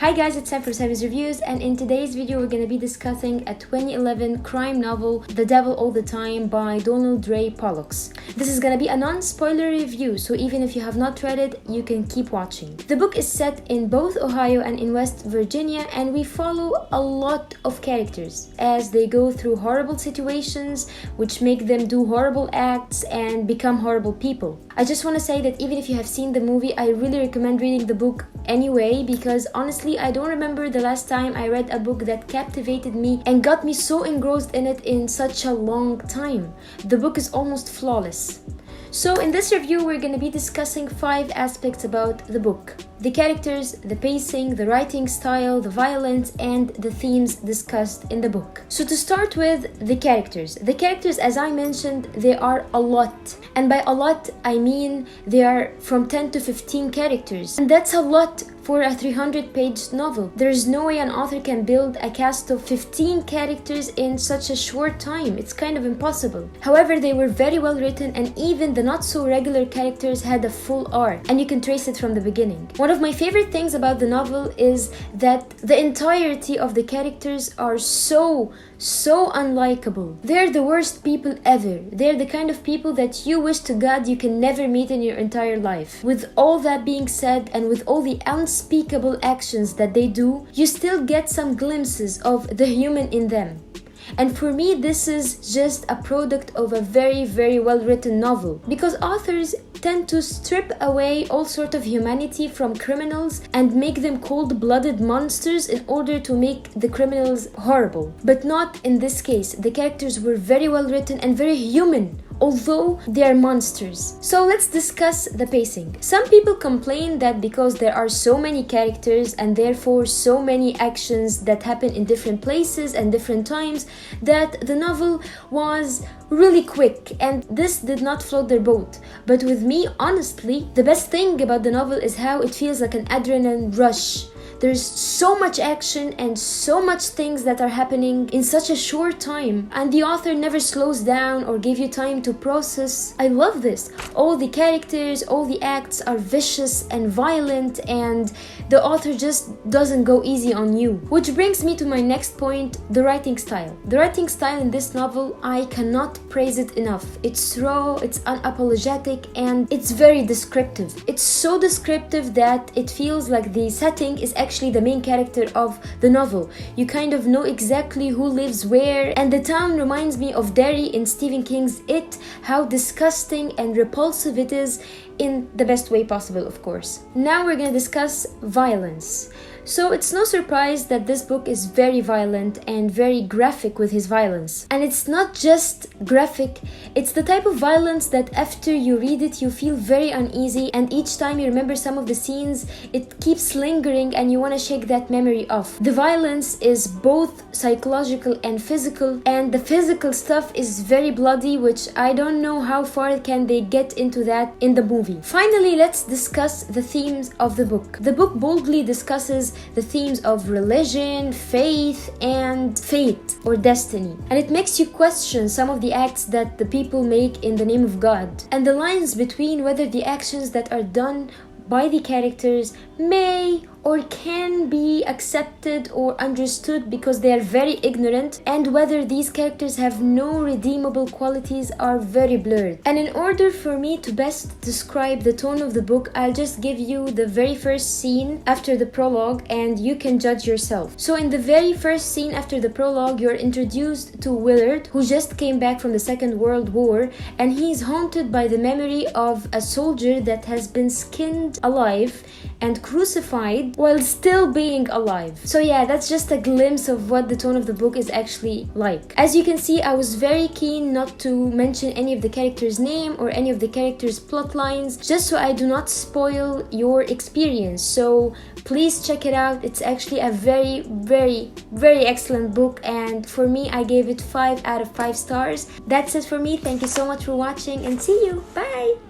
Hi guys, it's time for Sammy's Reviews, and in today's video we're going to be discussing a 2011 crime novel, The Devil All the Time by Donald Roy Pollocks. This is going to be a non-spoiler review, so even if you have not read it, you can keep watching. The book is set in both Ohio and in West Virginia, and we follow a lot of characters as they go through horrible situations which make them do horrible acts and become horrible people. I just want to say that even if you have seen the movie, I really recommend reading the book anyway, because honestly I don't remember the last time I read a book that captivated me and got me so engrossed in it in such a long time. The book is almost flawless. So in this review we're going to be discussing 5 aspects about the book: the characters, the pacing, the writing style, the violence, and the themes discussed in the book. So to start with the characters. The characters, as I mentioned, they are a lot. And by a lot, I mean they are from 10 to 15 characters. And that's a lot for a 300-page novel. There is no way an author can build a cast of 15 characters in such a short time. It's kind of impossible. However, they were very well written, and even the not-so-regular characters had a full arc, and you can trace it from the beginning. One of my favorite things about the novel is that the entirety of the characters are so unlikable. They're the worst people ever. They're the kind of people that you wish to God you can never meet in your entire life. With all that being said, and with all the unspeakable actions that they do, you still get some glimpses of the human in them. And for me, this is just a product of a very well written novel, because authors tend to strip away all sort of humanity from criminals and make them cold-blooded monsters in order to make the criminals horrible. But not in this case. The characters were very well written and very human, although they are monsters. So let's discuss the pacing. Some people complain that because there are so many characters and therefore so many actions that happen in different places and different times, that the novel was really quick, and this did not float their boat. But with me, honestly, the best thing about the novel is how it feels like an adrenaline rush. There's so much action and so much things that are happening in such a short time, and the author never slows down or gives you time to process. I love this. All the characters, all the acts are vicious and violent, and the author just doesn't go easy on you. Which brings me to my next point, the writing style. The writing style in this novel, I cannot praise it enough. It's raw, it's unapologetic, and it's very descriptive. It's so descriptive that it feels like the setting is actually the main character of the novel. You kind of know exactly who lives where, and the town reminds me of Derry in Stephen King's It, how disgusting and repulsive it is, in the best way possible, of course. Now we're going to discuss violence. So it's no surprise that this book is very violent and very graphic with his violence. And it's not just graphic, it's the type of violence that after you read it you feel very uneasy, and each time you remember some of the scenes it keeps lingering and you want to shake that memory off. The violence is both psychological and physical, and the physical stuff is very bloody, which I don't know how far can they get into that in the movie. Finally, let's discuss the themes of the book. The book boldly discusses the themes of religion, faith, and fate or destiny. And it makes you question some of the acts that the people make in the name of God, and the lines between whether the actions that are done by the characters may or can be accepted or understood because they are very ignorant, and whether these characters have no redeemable qualities are very blurred. And in order for me to best describe the tone of the book, I'll just give you the very first scene after the prologue and you can judge yourself. So in the very first scene after the prologue, you're introduced to Willard, who just came back from the Second World War, and he's haunted by the memory of a soldier that has been skinned alive and crucified while still being alive. So yeah, that's just a glimpse of what the tone of the book is actually like. As you can see, I was very keen not to mention any of the characters' name or any of the characters' plot lines, just so I do not spoil your experience. So please check it out. It's actually a very excellent book, and for me, I gave it 5 out of 5 stars. That's it for me. Thank you so much for watching, and see you. Bye!